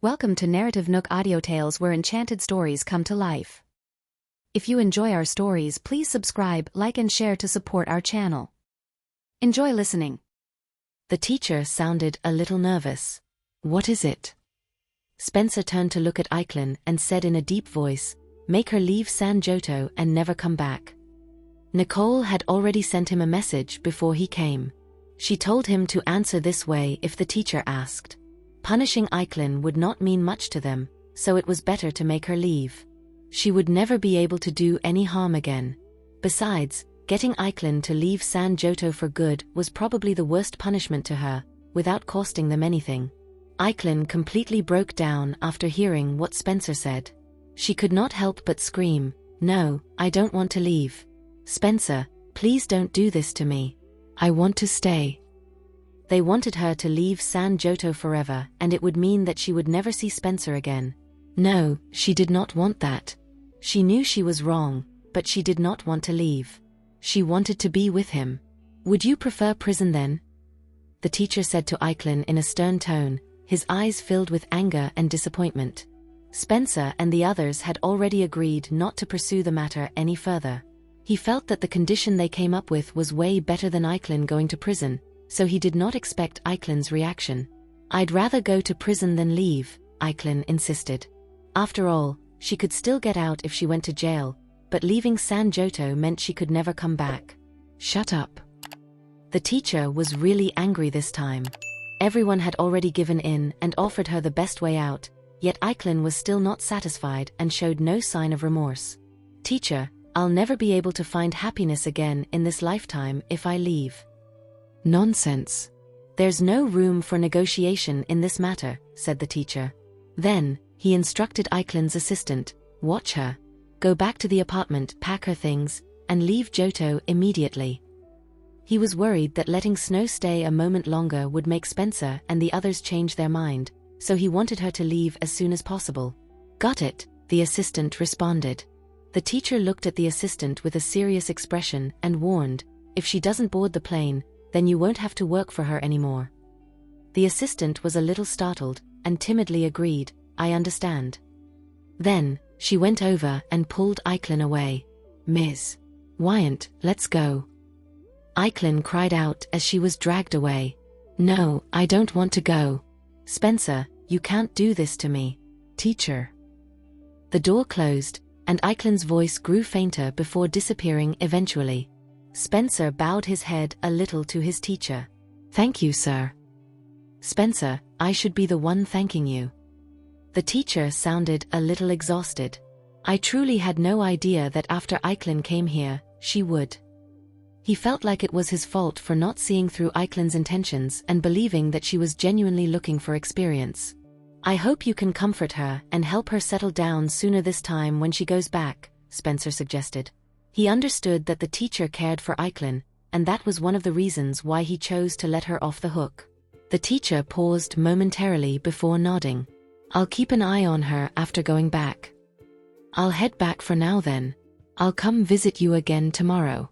Welcome to NarrativeNook audio tales where enchanted stories come to life. If you enjoy our stories, please subscribe, like and share to support our channel. Enjoy listening. The teacher sounded a little nervous. What is it? Spencer turned to look at Eichlin and said in a deep voice, "Make her leave San Giotto and never come back." Nicole had already sent him a message before he came. She told him to answer this way if the teacher asked. Punishing Eichlin would not mean much to them, so it was better to make her leave. She would never be able to do any harm again. Besides, getting Eichlin to leave San Giotto for good was probably the worst punishment to her, without costing them anything. Eichlin completely broke down after hearing what Spencer said. She could not help but scream, "No, I don't want to leave. Spencer, please don't do this to me. I want to stay." They wanted her to leave San Giotto forever, and it would mean that she would never see Spencer again. No, she did not want that. She knew she was wrong, but she did not want to leave. She wanted to be with him. "Would you prefer prison then?" the teacher said to Eichlin in a stern tone, his eyes filled with anger and disappointment. Spencer and the others had already agreed not to pursue the matter any further. He felt that the condition they came up with was way better than Eichlin going to prison, so he did not expect Eichlin's reaction. "I'd rather go to prison than leave," Eichlin insisted. After all, she could still get out if she went to jail, but leaving San Giotto meant she could never come back. "Shut up." The teacher was really angry this time. Everyone had already given in and offered her the best way out, yet Eichlin was still not satisfied and showed no sign of remorse. "Teacher, I'll never be able to find happiness again in this lifetime if I leave." "Nonsense. There's no room for negotiation in this matter," said the teacher. Then, he instructed Eichlin's assistant, "Watch her. Go back to the apartment, pack her things, and leave Giotto immediately." He was worried that letting Snow stay a moment longer would make Spencer and the others change their mind, so he wanted her to leave as soon as possible. "Got it," the assistant responded. The teacher looked at the assistant with a serious expression and warned, "If she doesn't board the plane, then you won't have to work for her anymore." The assistant was a little startled, and timidly agreed, "I understand." Then, she went over and pulled Eichlin away. "Ms. Wyant, let's go." Eichlin cried out as she was dragged away. "No, I don't want to go. Spencer, you can't do this to me." "Teacher." The door closed, and Eichlin's voice grew fainter before disappearing eventually. Spencer bowed his head a little to his teacher. "Thank you, sir." "Spencer, I should be the one thanking you." The teacher sounded a little exhausted. "I truly had no idea that after Eichlin came here, she would." He felt like it was his fault for not seeing through Eichlin's intentions and believing that she was genuinely looking for experience. "I hope you can comfort her and help her settle down sooner this time when she goes back," Spencer suggested. He understood that the teacher cared for Eichlin, and that was one of the reasons why he chose to let her off the hook. The teacher paused momentarily before nodding. "I'll keep an eye on her after going back. I'll head back for now then. I'll come visit you again tomorrow."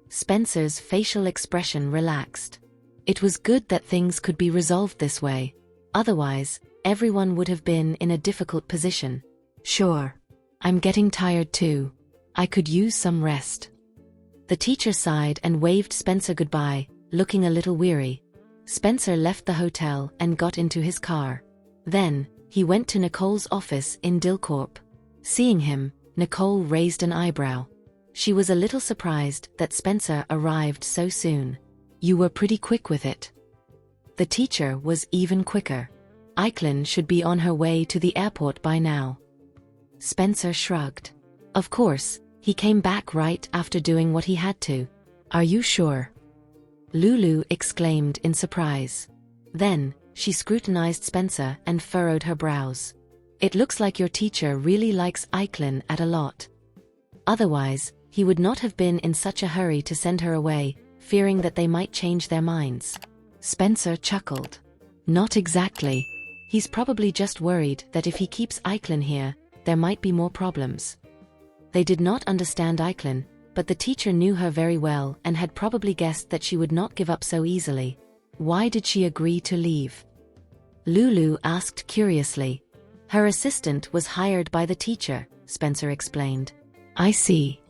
Spencer's facial expression relaxed. It was good that things could be resolved this way. Otherwise, everyone would have been in a difficult position. "Sure. I'm getting tired too. I could use some rest." The teacher sighed and waved Spencer goodbye, looking a little weary. Spencer left the hotel and got into his car. Then, he went to Nicole's office in Dilcorp. Seeing him, Nicole raised an eyebrow. She was a little surprised that Spencer arrived so soon. "You were pretty quick with it." The teacher was even quicker. "Eichlin should be on her way to the airport by now." Spencer shrugged. "Of course, he came back right after doing what he had to." "Are you sure?" Lulu exclaimed in surprise. Then, she scrutinized Spencer and furrowed her brows. "It looks like your teacher really likes Eichlin a lot. Otherwise, he would not have been in such a hurry to send her away, fearing that they might change their minds." Spencer chuckled. "Not exactly. He's probably just worried that if he keeps Eichlin here, there might be more problems." They did not understand Eichlin, but the teacher knew her very well and had probably guessed that she would not give up so easily. Why did she agree to leave? Lulu asked curiously. Her assistant was hired by the teacher, Spencer explained. I see.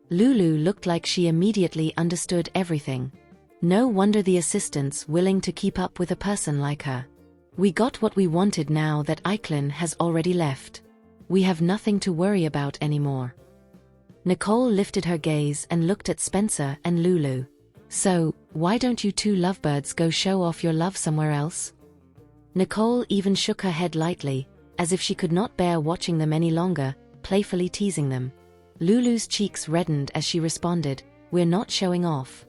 Lulu looked like she immediately understood everything. No wonder the assistant's willing to keep up with a person like her. We got what we wanted now that Eichlin has already left. We have nothing to worry about anymore. Nicole lifted her gaze and looked at Spencer and Lulu. So, why don't you two lovebirds go show off your love somewhere else? Nicole even shook her head lightly, as if she could not bear watching them any longer, playfully teasing them. Lulu's cheeks reddened as she responded, "We're not showing off."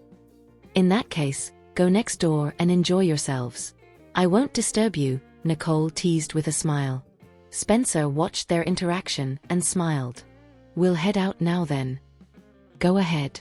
"In that case, go next door and enjoy yourselves. I won't disturb you," Nicole teased with a smile. Spencer watched their interaction and smiled. "We'll head out now then." "Go ahead."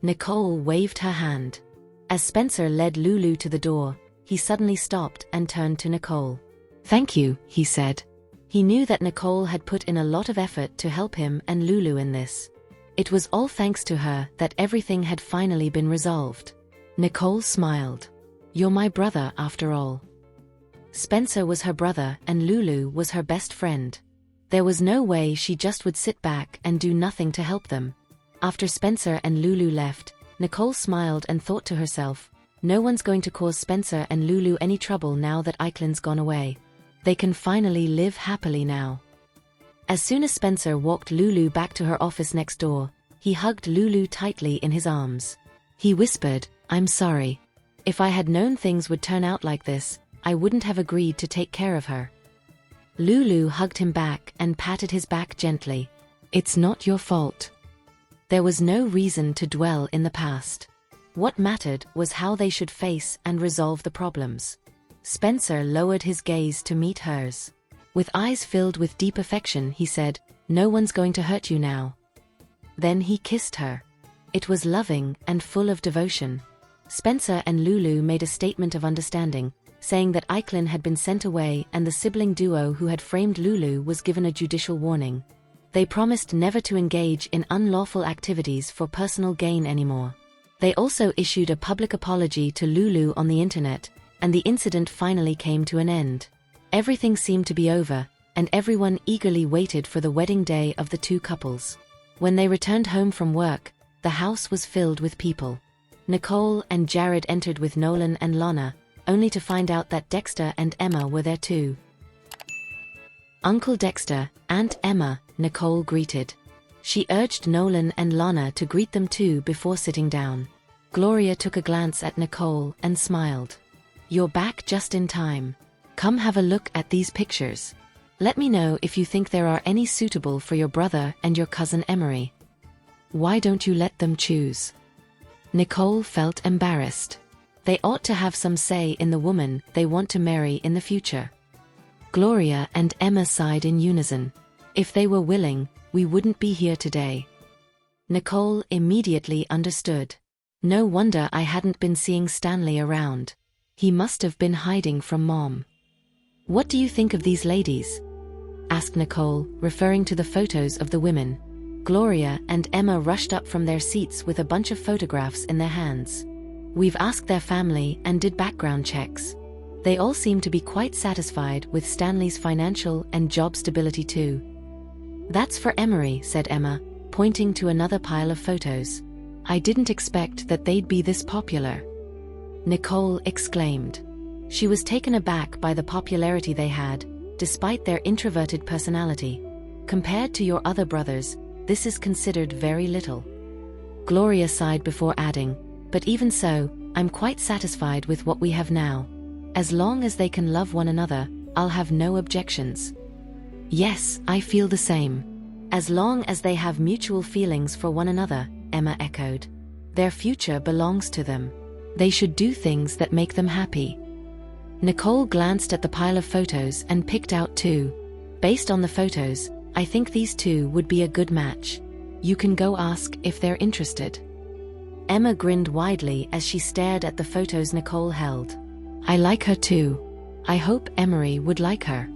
Nicole waved her hand. As Spencer led Lulu to the door, he suddenly stopped and turned to Nicole. "Thank you," he said. He knew that Nicole had put in a lot of effort to help him and Lulu in this. It was all thanks to her that everything had finally been resolved. Nicole smiled. "You're my brother after all." Spencer was her brother and Lulu was her best friend. There was no way she just would sit back and do nothing to help them. After Spencer and Lulu left, Nicole smiled and thought to herself, no one's going to cause Spencer and Lulu any trouble now that Eichlin's gone away. They can finally live happily now. As soon as Spencer walked Lulu back to her office next door, he hugged Lulu tightly in his arms. He whispered, "I'm sorry. If I had known things would turn out like this, I wouldn't have agreed to take care of her." Lulu hugged him back and patted his back gently. "It's not your fault." There was no reason to dwell in the past. What mattered was how they should face and resolve the problems. Spencer lowered his gaze to meet hers. With eyes filled with deep affection, he said, "No one's going to hurt you now." Then he kissed her. It was loving and full of devotion. Spencer and Lulu made a statement of understanding, saying that Eichlin had been sent away and the sibling duo who had framed Lulu was given a judicial warning. They promised never to engage in unlawful activities for personal gain anymore. They also issued a public apology to Lulu on the internet, and the incident finally came to an end. Everything seemed to be over, and everyone eagerly waited for the wedding day of the two couples. When they returned home from work, the house was filled with people. Nicole and Jared entered with Nolan and Lana, only to find out that Dexter and Emma were there too. "Uncle Dexter, Aunt Emma," Nicole greeted. She urged Nolan and Lana to greet them too before sitting down. Gloria took a glance at Nicole and smiled. "You're back just in time. Come have a look at these pictures. Let me know if you think there are any suitable for your brother and your cousin Emery." "Why don't you let them choose?" Nicole felt embarrassed. They ought to have some say in the woman they want to marry in the future. Gloria and Emma sighed in unison. "If they were willing, we wouldn't be here today." Nicole immediately understood. No wonder I hadn't been seeing Stanley around. He must have been hiding from Mom. "What do you think of these ladies?" asked Nicole, referring to the photos of the women. Gloria and Emma rushed up from their seats with a bunch of photographs in their hands. "We've asked their family and did background checks. They all seem to be quite satisfied with Stanley's financial and job stability too." "That's for Emery," said Emma, pointing to another pile of photos. "I didn't expect that they'd be this popular," Nicole exclaimed. She was taken aback by the popularity they had, despite their introverted personality. "Compared to your other brothers, this is considered very little." Gloria sighed before adding, "But even so, I'm quite satisfied with what we have now. As long as they can love one another, I'll have no objections." "Yes, I feel the same. As long as they have mutual feelings for one another," Emma echoed. "Their future belongs to them. They should do things that make them happy." Nicole glanced at the pile of photos and picked out two. "Based on the photos, I think these two would be a good match. You can go ask if they're interested." Emma grinned widely as she stared at the photos Nicole held. "I like her too. I hope Emery would like her."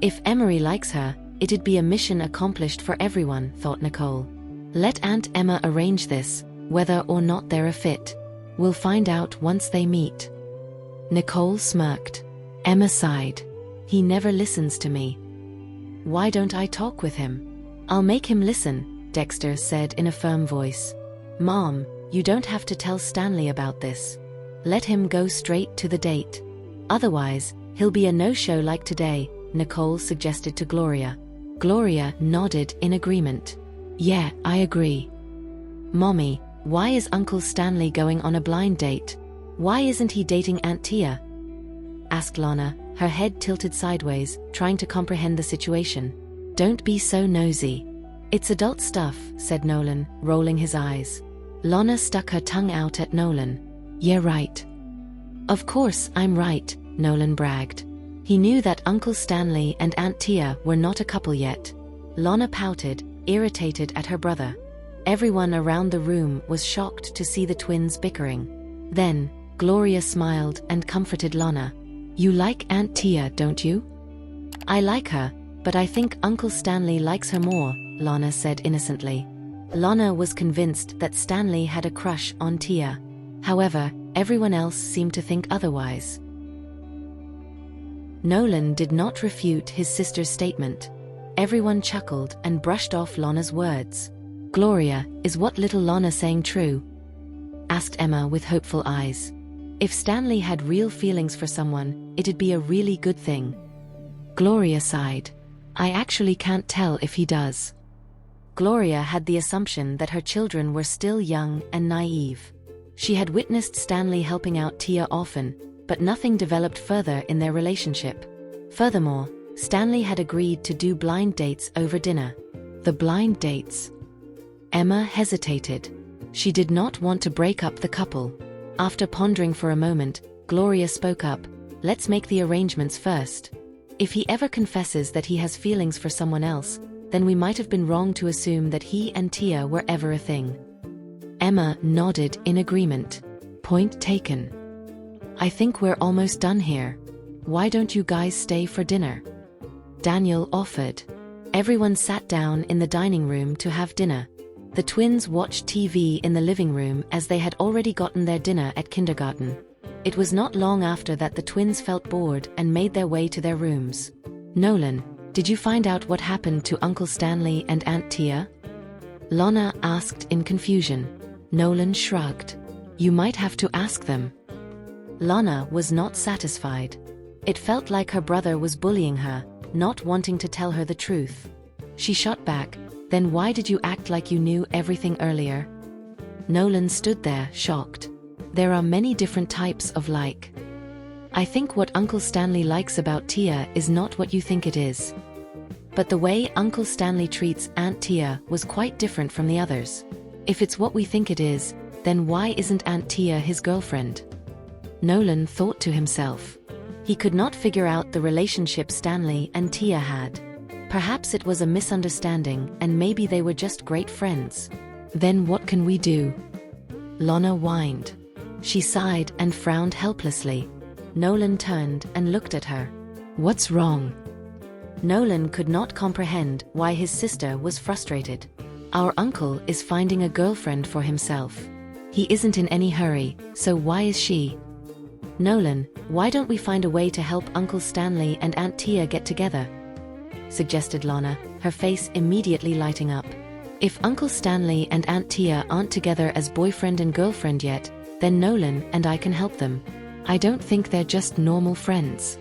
If Emery likes her, it'd be a mission accomplished for everyone, thought Nicole. Let Aunt Emma arrange this, whether or not they're a fit. We'll find out once they meet. Nicole smirked. Emma sighed. He never listens to me. Why don't I talk with him? I'll make him listen, Dexter said in a firm voice. Mom, you don't have to tell Stanley about this. Let him go straight to the date. Otherwise, he'll be a no-show like today, Nicole suggested to Gloria. Gloria nodded in agreement. Yeah, I agree. Mommy, why is Uncle Stanley going on a blind date? Why isn't he dating Aunt Tia? Asked Lana, her head tilted sideways, trying to comprehend the situation. Don't be so nosy. It's adult stuff, said Nolan, rolling his eyes. Lana stuck her tongue out at Nolan. Yeah, right. Of course I'm right, Nolan bragged. He knew that Uncle Stanley and Aunt Tia were not a couple yet. Lana pouted, irritated at her brother. Everyone around the room was shocked to see the twins bickering. Then, Gloria smiled and comforted Lana. You like Aunt Tia, don't you? I like her, but I think Uncle Stanley likes her more, Lana said innocently. Lana was convinced that Stanley had a crush on Tia. However, everyone else seemed to think otherwise. Nolan did not refute his sister's statement. Everyone chuckled and brushed off Lana's words. Gloria, is what little Lana saying true? Asked Emma with hopeful eyes. If Stanley had real feelings for someone, it'd be a really good thing. Gloria sighed. I actually can't tell if he does. Gloria had the assumption that her children were still young and naive. She had witnessed Stanley helping out Tia often, but nothing developed further in their relationship. Furthermore, Stanley had agreed to do blind dates over dinner. The blind dates. Emma hesitated. She did not want to break up the couple. After pondering for a moment, Gloria spoke up. Let's make the arrangements first. If he ever confesses that he has feelings for someone else, then we might have been wrong to assume that he and Tia were ever a thing. Emma nodded in agreement. Point taken. I think we're almost done here. Why don't you guys stay for dinner? Daniel offered. Everyone sat down in the dining room to have dinner. The twins watched TV in the living room as they had already gotten their dinner at kindergarten. It was not long after that the twins felt bored and made their way to their rooms. Nolan, did you find out what happened to Uncle Stanley and Aunt Tia? Lana asked in confusion. Nolan shrugged. You might have to ask them. Lana was not satisfied. It felt like her brother was bullying her, not wanting to tell her the truth. She shot back. Then why did you act like you knew everything earlier? Nolan stood there, shocked. There are many different types of like. I think what Uncle Stanley likes about Tia is not what you think it is. But the way Uncle Stanley treats Aunt Tia was quite different from the others. If it's what we think it is, then why isn't Aunt Tia his girlfriend? Nolan thought to himself. He could not figure out the relationship Stanley and Tia had. Perhaps it was a misunderstanding and maybe they were just great friends. Then what can we do? Lana whined. She sighed and frowned helplessly. Nolan turned and looked at her. What's wrong? Nolan could not comprehend why his sister was frustrated. Our uncle is finding a girlfriend for himself. He isn't in any hurry, so why is she? Nolan, why don't we find a way to help Uncle Stanley and Aunt Tia get together? Suggested Lana, her face immediately lighting up. If Uncle Stanley and Aunt Tia aren't together as boyfriend and girlfriend yet, then Nolan and I can help them. I don't think they're just normal friends.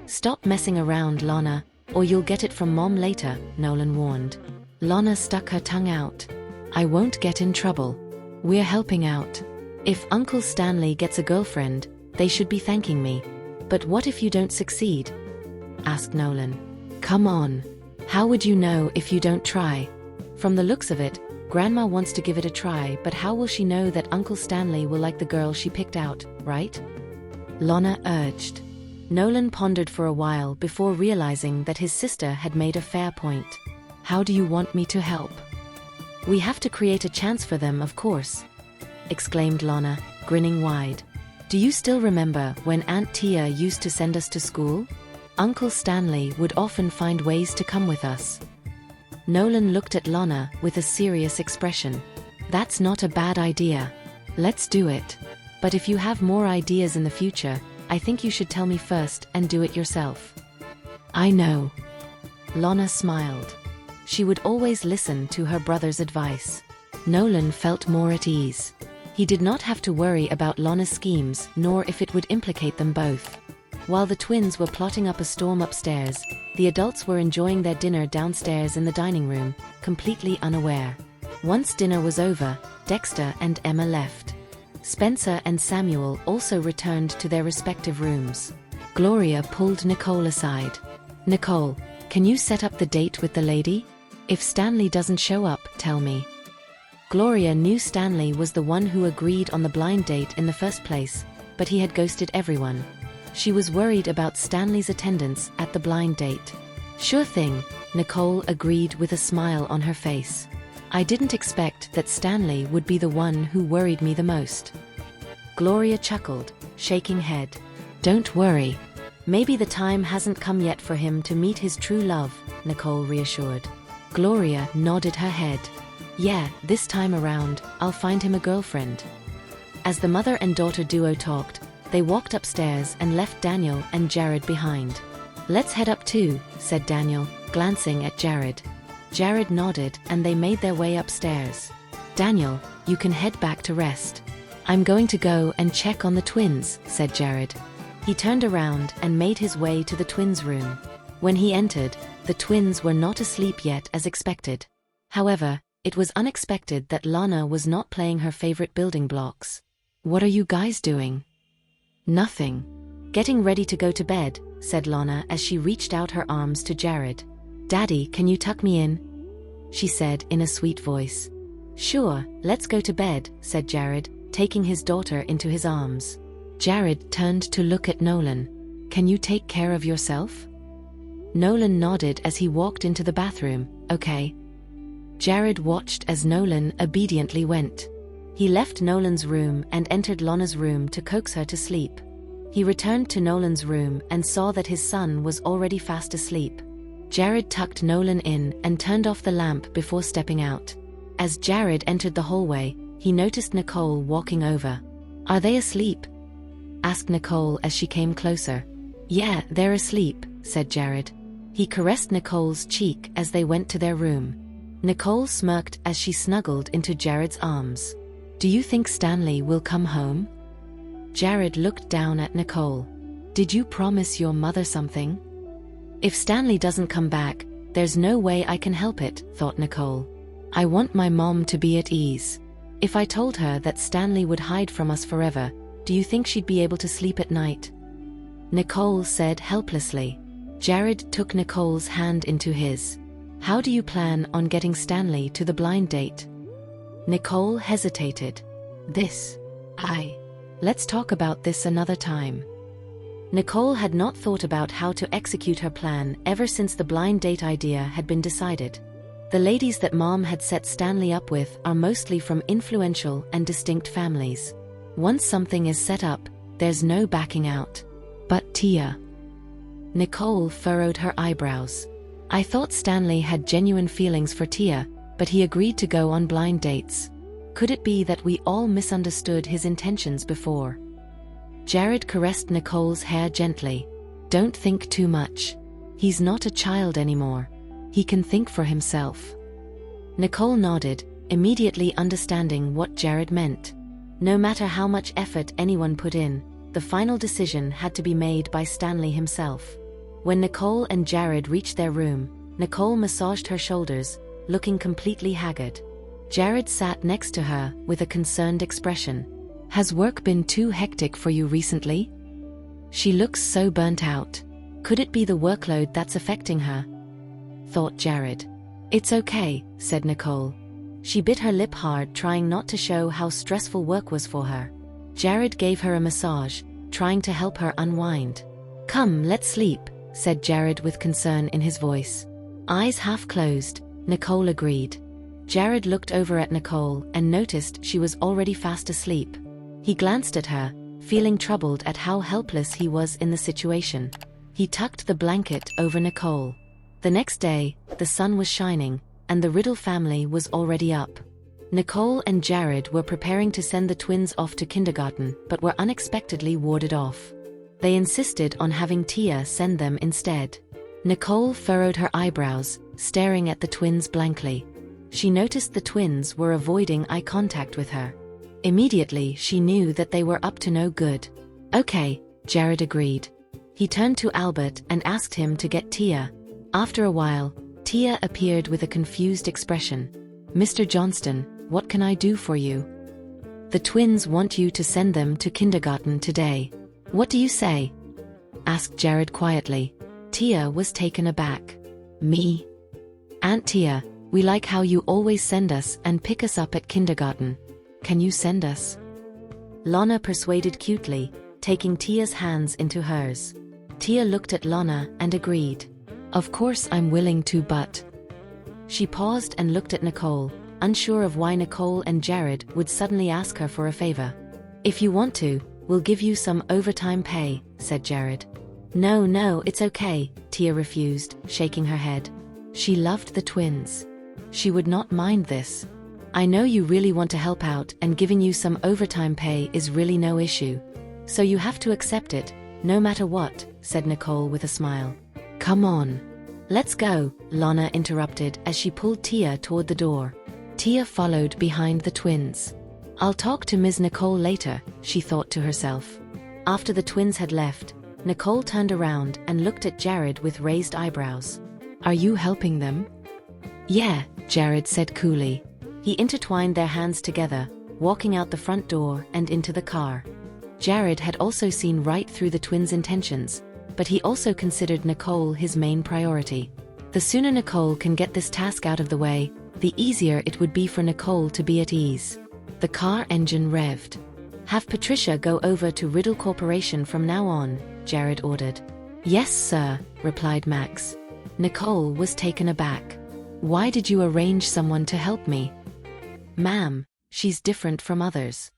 Stop messing around, Lana, or you'll get it from Mom later, Nolan warned. Lana stuck her tongue out. I won't get in trouble. We're helping out. If Uncle Stanley gets a girlfriend, they should be thanking me. But what if you don't succeed? Asked Nolan. Come on. How would you know if you don't try? From the looks of it, Grandma wants to give it a try, but how will she know that Uncle Stanley will like the girl she picked out, right? Lana urged. Nolan pondered for a while before realizing that his sister had made a fair point. How do you want me to help? We have to create a chance for them, of course, exclaimed Lana, grinning wide. Do you still remember when Aunt Tia used to send us to school? Uncle Stanley would often find ways to come with us. Nolan looked at Lana with a serious expression. That's not a bad idea. Let's do it. But if you have more ideas in the future, I think you should tell me first and do it yourself. I know. Lana smiled. She would always listen to her brother's advice. Nolan felt more at ease. He did not have to worry about Lana's schemes nor if it would implicate them both. While the twins were plotting up a storm upstairs, the adults were enjoying their dinner downstairs in the dining room, completely unaware. Once dinner was over, Dexter and Emma left. Spencer and Samuel also returned to their respective rooms. Gloria pulled Nicole aside. Nicole, can you set up the date with the lady? If Stanley doesn't show up, tell me. Gloria knew Stanley was the one who agreed on the blind date in the first place, but he had ghosted everyone. She was worried about Stanley's attendance at the blind date. Sure thing, Nicole agreed with a smile on her face. I didn't expect that Stanley would be the one who worried me the most. Gloria chuckled, shaking head. Don't worry. Maybe the time hasn't come yet for him to meet his true love, Nicole reassured. Gloria nodded her head. Yeah, this time around, I'll find him a girlfriend. As the mother and daughter duo talked, they walked upstairs and left Daniel and Jared behind. Let's head up too, said Daniel, glancing at Jared. Jared nodded and they made their way upstairs. Daniel, you can head back to rest. I'm going to go and check on the twins, said Jared. He turned around and made his way to the twins' room. When he entered, the twins were not asleep yet as expected. However, it was unexpected that Lana was not playing her favorite building blocks. What are you guys doing? Nothing. Getting ready to go to bed, said Lana as she reached out her arms to Jared. Daddy, can you tuck me in? She said in a sweet voice. Sure, let's go to bed, said Jared, taking his daughter into his arms. Jared turned to look at Nolan. Can you take care of yourself? Nolan nodded as he walked into the bathroom. Okay. Jared watched as Nolan obediently went. He left Nolan's room and entered Lana's room to coax her to sleep. He returned to Nolan's room and saw that his son was already fast asleep. Jared tucked Nolan in and turned off the lamp before stepping out. As Jared entered the hallway, he noticed Nicole walking over. Are they asleep? Asked Nicole as she came closer. Yeah, they're asleep, said Jared. He caressed Nicole's cheek as they went to their room. Nicole smirked as she snuggled into Jared's arms. Do you think Stanley will come home? Jared looked down at Nicole. Did you promise your mother something? If Stanley doesn't come back, there's no way I can help it, thought Nicole. I want my mom to be at ease. If I told her that Stanley would hide from us forever, do you think she'd be able to sleep at night? Nicole said helplessly. Jared took Nicole's hand into his. How do you plan on getting Stanley to the blind date? Nicole hesitated. Let's talk about this another time. Nicole had not thought about how to execute her plan ever since the blind date idea had been decided. The ladies that Mom had set Stanley up with are mostly from influential and distinct families. Once something is set up, there's no backing out. But Tia. Nicole furrowed her eyebrows. I thought Stanley had genuine feelings for Tia, but he agreed to go on blind dates. Could it be that we all misunderstood his intentions before? Jared caressed Nicole's hair gently. Don't think too much. He's not a child anymore. He can think for himself. Nicole nodded, immediately understanding what Jared meant. No matter how much effort anyone put in, the final decision had to be made by Stanley himself. When Nicole and Jared reached their room, Nicole massaged her shoulders, looking completely haggard. Jared sat next to her with a concerned expression. Has work been too hectic for you recently? She looks so burnt out. Could it be the workload that's affecting her? Thought Jared. It's okay, said Nicole. She bit her lip hard, trying not to show how stressful work was for her. Jared gave her a massage, trying to help her unwind. Come, let's sleep, said Jared with concern in his voice. Eyes half closed, Nicole agreed. Jared looked over at Nicole and noticed she was already fast asleep. He glanced at her, feeling troubled at how helpless he was in the situation. He tucked the blanket over Nicole. The next day, the sun was shining, and the Riddle family was already up. Nicole and Jared were preparing to send the twins off to kindergarten, but were unexpectedly warded off. They insisted on having Tia send them instead. Nicole furrowed her eyebrows, staring at the twins blankly. She noticed the twins were avoiding eye contact with her. Immediately, she knew that they were up to no good. Okay, Jared agreed. He turned to Albert and asked him to get Tia. After a while, Tia appeared with a confused expression. Mr. Johnston, what can I do for you? The twins want you to send them to kindergarten today. What do you say? Asked Jared quietly. Tia was taken aback. Me? Aunt Tia, we like how you always send us and pick us up at kindergarten. Can you send us? Lana persuaded cutely, taking Tia's hands into hers. Tia looked at Lana and agreed. Of course I'm willing to, but... She paused and looked at Nicole, unsure of why Nicole and Jared would suddenly ask her for a favor. If you want to, we'll give you some overtime pay, said Jared. No, it's okay, Tia refused, shaking her head. She loved the twins. She would not mind this. I know you really want to help out, and giving you some overtime pay is really no issue. So you have to accept it, no matter what, said Nicole with a smile. Come on. Let's go, Lana interrupted as she pulled Tia toward the door. Tia followed behind the twins. I'll talk to Ms. Nicole later, she thought to herself. After the twins had left, Nicole turned around and looked at Jared with raised eyebrows. Are you helping them? Yeah, Jared said coolly. He intertwined their hands together, walking out the front door and into the car. Jared had also seen right through the twins' intentions, but he also considered Nicole his main priority. The sooner Nicole can get this task out of the way, the easier it would be for Nicole to be at ease. The car engine revved. Have Patricia go over to Riddle Corporation from now on, Jared ordered. Yes, sir, replied Max. Nicole was taken aback. Why did you arrange someone to help me? Ma'am, she's different from others.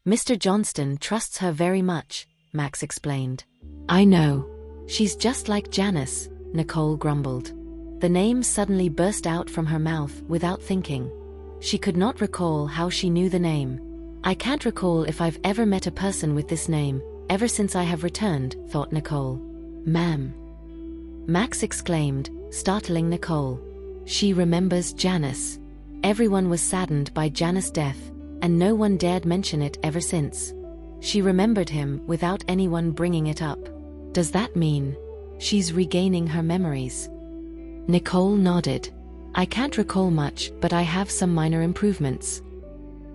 Mr. Johnston trusts her very much, Max explained. I know. She's just like Janice, Nicole grumbled. The name suddenly burst out from her mouth without thinking. She could not recall how she knew the name. I can't recall if I've ever met a person with this name, ever since I have returned, thought Nicole. Ma'am. Max exclaimed, startling Nicole. She remembers Janice. Everyone was saddened by Janice's death, and no one dared mention it ever since. She remembered him without anyone bringing it up. Does that mean she's regaining her memories? Nicole nodded. I can't recall much, but I have some minor improvements.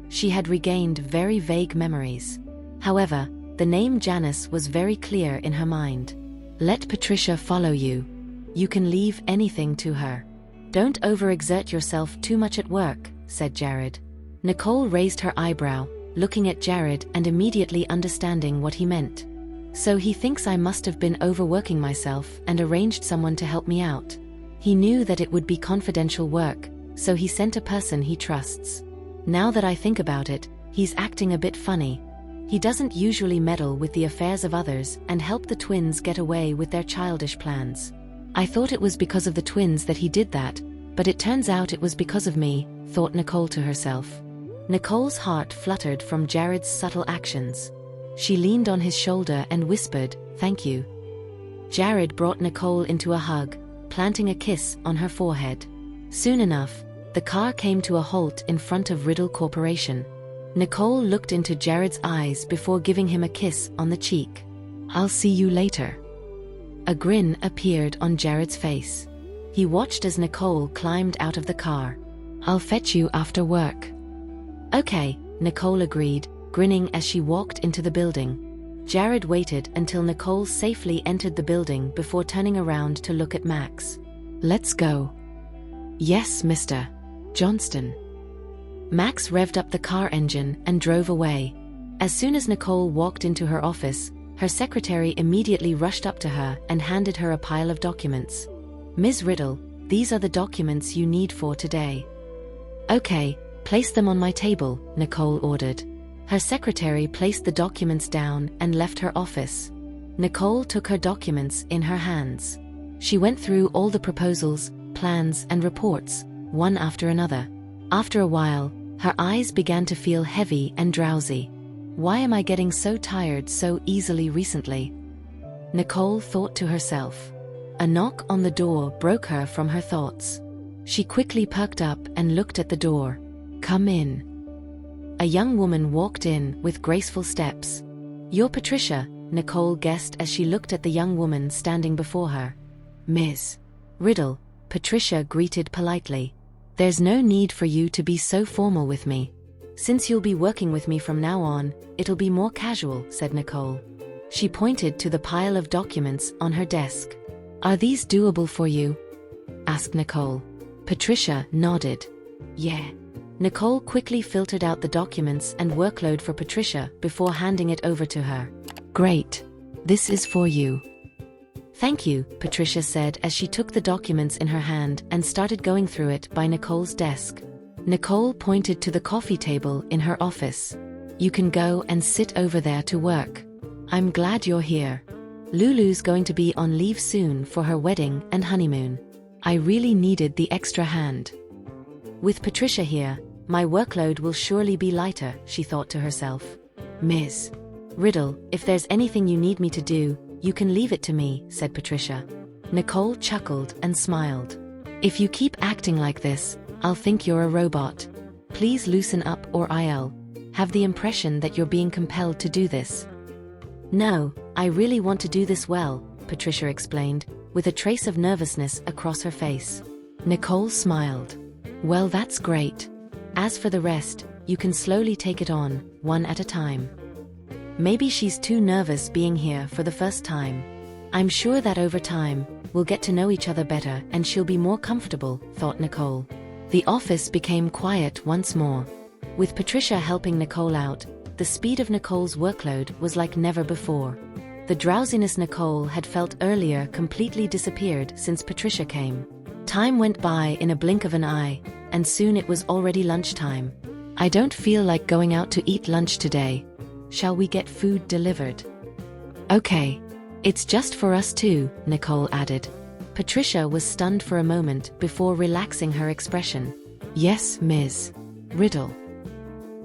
She had regained very vague memories. However, the name Janice was very clear in her mind. Let Patricia follow you. You can leave anything to her. Don't overexert yourself too much at work, said Jared. Nicole raised her eyebrow, looking at Jared and immediately understanding what he meant. So he thinks I must have been overworking myself and arranged someone to help me out. He knew that it would be confidential work, so he sent a person he trusts. Now that I think about it, he's acting a bit funny. He doesn't usually meddle with the affairs of others and help the twins get away with their childish plans. I thought it was because of the twins that he did that, but it turns out it was because of me, thought Nicole to herself. Nicole's heart fluttered from Jared's subtle actions. She leaned on his shoulder and whispered, "Thank you." Jared brought Nicole into a hug, planting a kiss on her forehead. Soon enough, the car came to a halt in front of Riddle Corporation. Nicole looked into Jared's eyes before giving him a kiss on the cheek. "I'll see you later." A grin appeared on Jared's face. He watched as Nicole climbed out of the car. "I'll fetch you after work." "Okay," Nicole agreed, grinning as she walked into the building. Jared waited until Nicole safely entered the building before turning around to look at Max. "Let's go." "Yes, Mr. Johnston." Max revved up the car engine and drove away. As soon as Nicole walked into her office, her secretary immediately rushed up to her and handed her a pile of documents. "Ms. Riddle, these are the documents you need for today." "Okay, place them on my table," Nicole ordered. Her secretary placed the documents down and left her office. Nicole took her documents in her hands. She went through all the proposals, plans, and reports, one after another. After a while, her eyes began to feel heavy and drowsy. Why am I getting so tired so easily recently? Nicole thought to herself. A knock on the door broke her from her thoughts. She quickly perked up and looked at the door. "Come in." A young woman walked in with graceful steps. "You're Patricia," Nicole guessed as she looked at the young woman standing before her. "Ms. Riddle," Patricia greeted politely. "There's no need for you to be so formal with me. Since you'll be working with me from now on, it'll be more casual," said Nicole. She pointed to the pile of documents on her desk. "Are these doable for you?" asked Nicole. Patricia nodded. "Yeah." Nicole quickly filtered out the documents and workload for Patricia before handing it over to her. "Great. This is for you." "Thank you," Patricia said as she took the documents in her hand and started going through it by Nicole's desk. Nicole pointed to the coffee table in her office. "You can go and sit over there to work. I'm glad you're here. Lulu's going to be on leave soon for her wedding and honeymoon. I really needed the extra hand. With Patricia here, my workload will surely be lighter," she thought to herself. "Ms. Riddle, if there's anything you need me to do, you can leave it to me," said Patricia. Nicole chuckled and smiled. "If you keep acting like this, I'll think you're a robot. Please loosen up or I'll have the impression that you're being compelled to do this." "No, I really want to do this well," Patricia explained, with a trace of nervousness across her face. Nicole smiled. "Well, that's great. As for the rest, you can slowly take it on, one at a time." Maybe she's too nervous being here for the first time. "I'm sure that over time, we'll get to know each other better and she'll be more comfortable," thought Nicole. The office became quiet once more. With Patricia helping Nicole out, the speed of Nicole's workload was like never before. The drowsiness Nicole had felt earlier completely disappeared since Patricia came. Time went by in a blink of an eye, and soon it was already lunchtime. "I don't feel like going out to eat lunch today. Shall we get food delivered?" "Okay. It's just for us two," Nicole added. Patricia was stunned for a moment before relaxing her expression. "Yes, Ms. Riddle."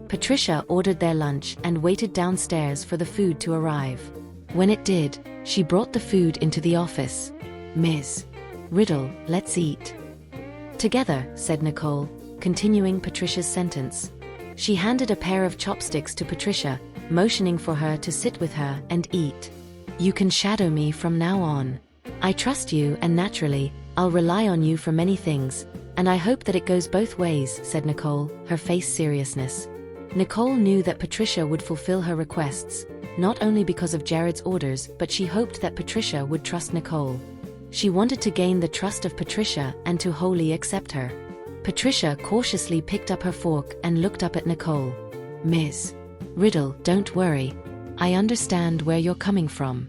Patricia ordered their lunch and waited downstairs for the food to arrive. When it did, she brought the food into the office. "Ms. Riddle, let's eat together," said Nicole, continuing Patricia's sentence. She handed a pair of chopsticks to Patricia, motioning for her to sit with her and eat. "You can shadow me from now on. I trust you and naturally, I'll rely on you for many things, and I hope that it goes both ways," said Nicole, her face seriousness. Nicole knew that Patricia would fulfill her requests, not only because of Jared's orders, but she hoped that Patricia would trust Nicole. She wanted to gain the trust of Patricia and to wholly accept her. Patricia cautiously picked up her fork and looked up at Nicole. "Ms. Riddle, don't worry. I understand where you're coming from."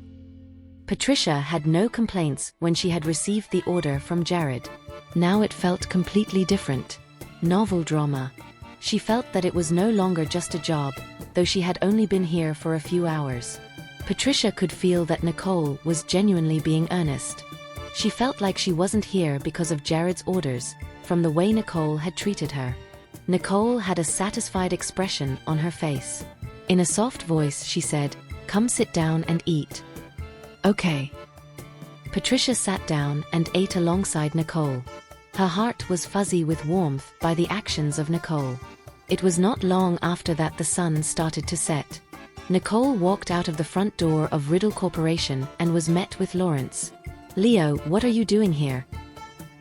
Patricia had no complaints when she had received the order from Jared. Now it felt completely different. Novel drama. She felt that it was no longer just a job, though she had only been here for a few hours. Patricia could feel that Nicole was genuinely being earnest. She felt like she wasn't here because of Jared's orders, from the way Nicole had treated her. Nicole had a satisfied expression on her face. In a soft voice she said, "Come sit down and eat." "Okay." Patricia sat down and ate alongside Nicole. Her heart was fuzzy with warmth by the actions of Nicole. It was not long after that the sun started to set. Nicole walked out of the front door of Riddle Corporation and was met with Lawrence. "Leo, what are you doing here?"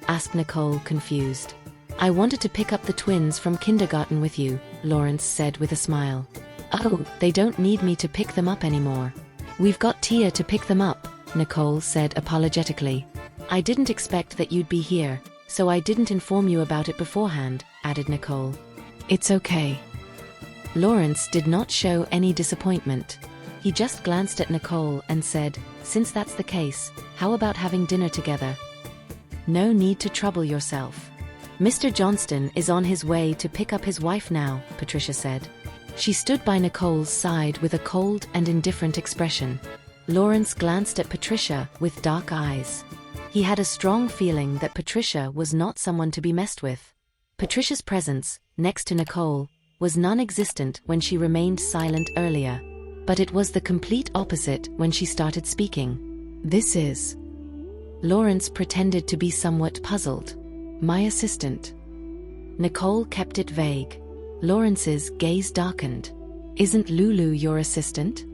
asked Nicole, confused. "I wanted to pick up the twins from kindergarten with you," Lawrence said with a smile. "Oh, they don't need me to pick them up anymore. We've got Tia to pick them up," Nicole said apologetically. "I didn't expect that you'd be here, so I didn't inform you about it beforehand," added Nicole. "It's okay." Lawrence did not show any disappointment. He just glanced at Nicole and said, "Since that's the case, how about having dinner together? No need to trouble yourself. Mr. Johnston is on his way to pick up his wife now," Patricia said. She stood by Nicole's side with a cold and indifferent expression. Lawrence glanced at Patricia with dark eyes. He had a strong feeling that Patricia was not someone to be messed with. Patricia's presence, next to Nicole, was non-existent when she remained silent earlier. But it was the complete opposite when she started speaking. This is. Lawrence pretended to be somewhat puzzled. My assistant. Nicole kept it vague. Lawrence's gaze darkened. Isn't Lulu your assistant?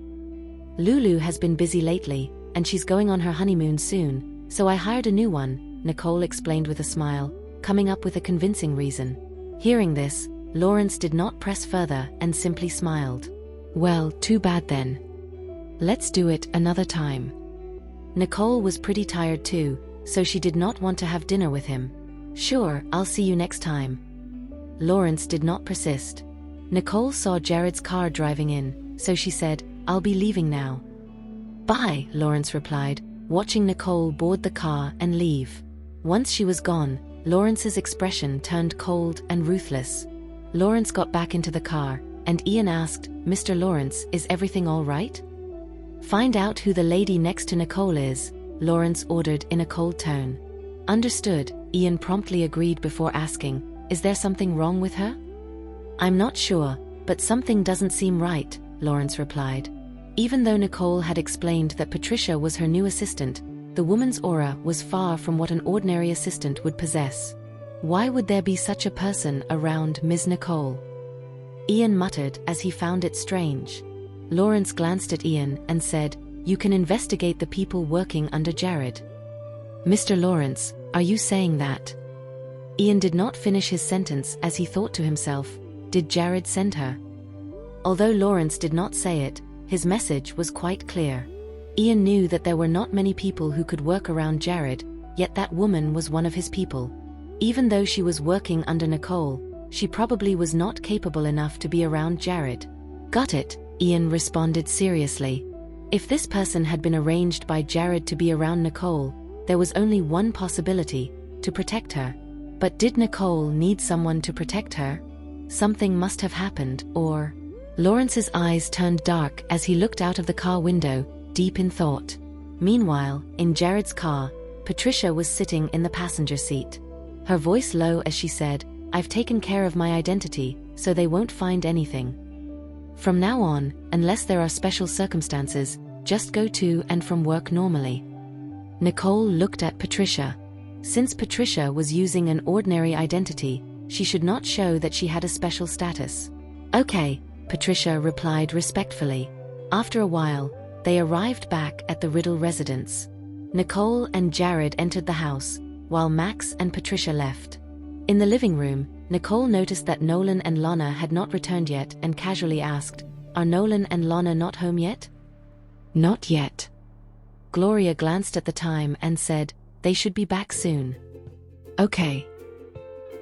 Lulu has been busy lately, and she's going on her honeymoon soon, so I hired a new one, Nicole explained with a smile, coming up with a convincing reason. Hearing this, Lawrence did not press further and simply smiled. Well, too bad then. Let's do it another time. Nicole was pretty tired too, so she did not want to have dinner with him. Sure, I'll see you next time. Lawrence did not persist. Nicole saw Jared's car driving in, so she said, I'll be leaving now. Bye, Lawrence replied, watching Nicole board the car and leave. Once she was gone, Lawrence's expression turned cold and ruthless. Lawrence got back into the car, and Ian asked, Mr. Lawrence, is everything all right? Find out who the lady next to Nicole is, Lawrence ordered in a cold tone. Understood, Ian promptly agreed before asking, is there something wrong with her? I'm not sure, but something doesn't seem right, Lawrence replied. Even though Nicole had explained that Patricia was her new assistant, the woman's aura was far from what an ordinary assistant would possess. Why would there be such a person around Ms. Nicole? Ian muttered as he found it strange. Lawrence glanced at Ian and said, you can investigate the people working under Jared. Mr. Lawrence, are you saying that? Ian did not finish his sentence as he thought to himself, did Jared send her? Although Lawrence did not say it, his message was quite clear. Ian knew that there were not many people who could work around Jared, yet that woman was one of his people. Even though she was working under Nicole, she probably was not capable enough to be around Jared. Got it, Ian responded seriously. If this person had been arranged by Jared to be around Nicole, there was only one possibility, to protect her. But did Nicole need someone to protect her? Something must have happened, or... Lawrence's eyes turned dark as he looked out of the car window, deep in thought. Meanwhile, in Jared's car, Patricia was sitting in the passenger seat. Her voice low as she said, I've taken care of my identity, so they won't find anything. From now on, unless there are special circumstances, just go to and from work normally. Nicole looked at Patricia. Since Patricia was using an ordinary identity, she should not show that she had a special status. Okay, Patricia replied respectfully. After a while, they arrived back at the Riddle residence. Nicole and Jared entered the house, while Max and Patricia left. In the living room, Nicole noticed that Nolan and Lana had not returned yet and casually asked, are Nolan and Lana not home yet? Not yet. Gloria glanced at the time and said, they should be back soon. Okay.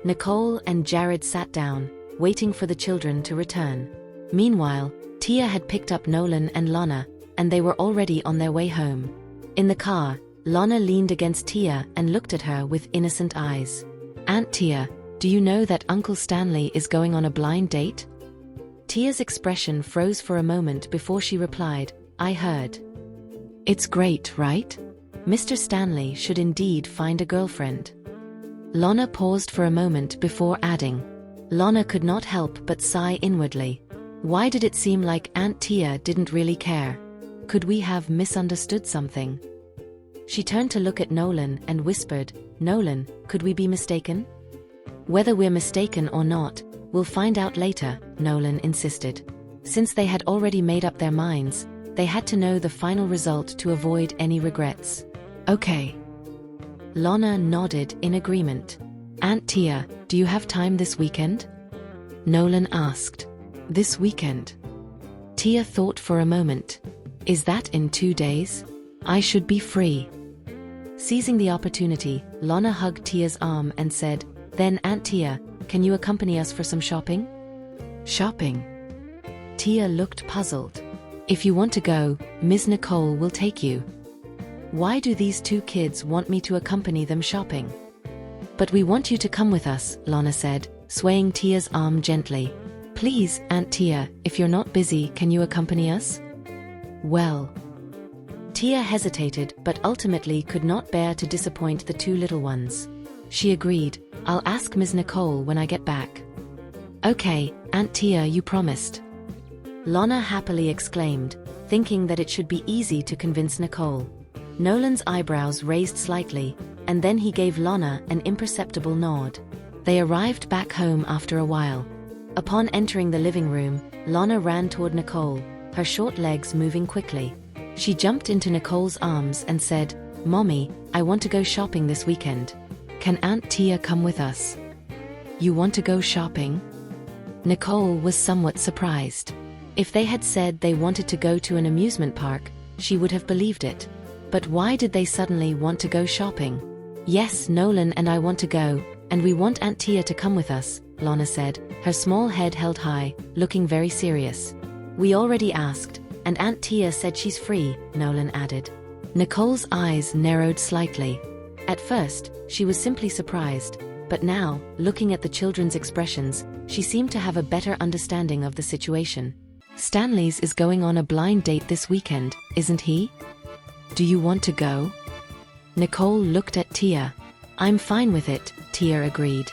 Nicole and Jared sat down, waiting for the children to return. Meanwhile, Tia had picked up Nolan and Lana, and they were already on their way home. In the car, Lana leaned against Tia and looked at her with innocent eyes. Aunt Tia, do you know that Uncle Stanley is going on a blind date? Tia's expression froze for a moment before she replied, I heard. It's great, right? Mr. Stanley should indeed find a girlfriend. Lana paused for a moment before adding. Lana could not help but sigh inwardly. Why did it seem like Aunt Tia didn't really care? Could we have misunderstood something? She turned to look at Nolan and whispered, Nolan, could we be mistaken? Whether we're mistaken or not, we'll find out later, Nolan insisted. Since they had already made up their minds, they had to know the final result to avoid any regrets. Okay. Lana nodded in agreement. Aunt Tia, do you have time this weekend? Nolan asked. This weekend? Tia thought for a moment. Is that in 2 days? I should be free. Seizing the opportunity, Lana hugged Tia's arm and said, then Aunt Tia, can you accompany us for some shopping? Shopping? Tia looked puzzled. If you want to go, Ms. Nicole will take you. Why do these two kids want me to accompany them shopping? But we want you to come with us, Lana said, swaying Tia's arm gently. Please, Aunt Tia, if you're not busy, can you accompany us? Well. Tia hesitated but ultimately could not bear to disappoint the two little ones. She agreed, I'll ask Ms. Nicole when I get back. Okay, Aunt Tia, you promised. Lana happily exclaimed, thinking that it should be easy to convince Nicole. Nolan's eyebrows raised slightly, and then he gave Lana an imperceptible nod. They arrived back home after a while. Upon entering the living room, Lana ran toward Nicole, her short legs moving quickly. She jumped into Nicole's arms and said, "Mommy, I want to go shopping this weekend. Can Aunt Tia come with us?" "You want to go shopping?" Nicole was somewhat surprised. If they had said they wanted to go to an amusement park, she would have believed it. But why did they suddenly want to go shopping? "Yes, Nolan and I want to go, and we want Aunt Tia to come with us," Lana said, her small head held high, looking very serious. "We already asked, and Aunt Tia said she's free," Nolan added. Nicole's eyes narrowed slightly. At first, she was simply surprised, but now, looking at the children's expressions, she seemed to have a better understanding of the situation. "Stanley's is going on a blind date this weekend, isn't he? Do you want to go?" Nicole looked at Tia. "I'm fine with it," Tia agreed.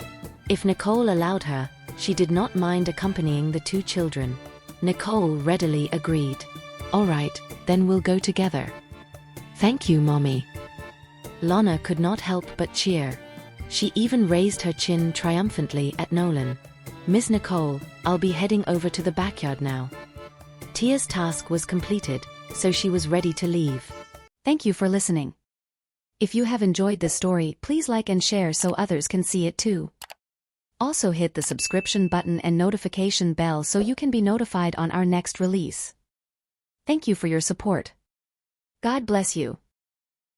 If Nicole allowed her, she did not mind accompanying the two children. Nicole readily agreed. "All right, then we'll go together." "Thank you, Mommy." Lana could not help but cheer. She even raised her chin triumphantly at Nolan. "Miss Nicole, I'll be heading over to the backyard now." Tia's task was completed, so she was ready to leave. Thank you for listening. If you have enjoyed this story, please like and share so others can see it too. Also hit the subscription button and notification bell so you can be notified on our next release. Thank you for your support. God bless you.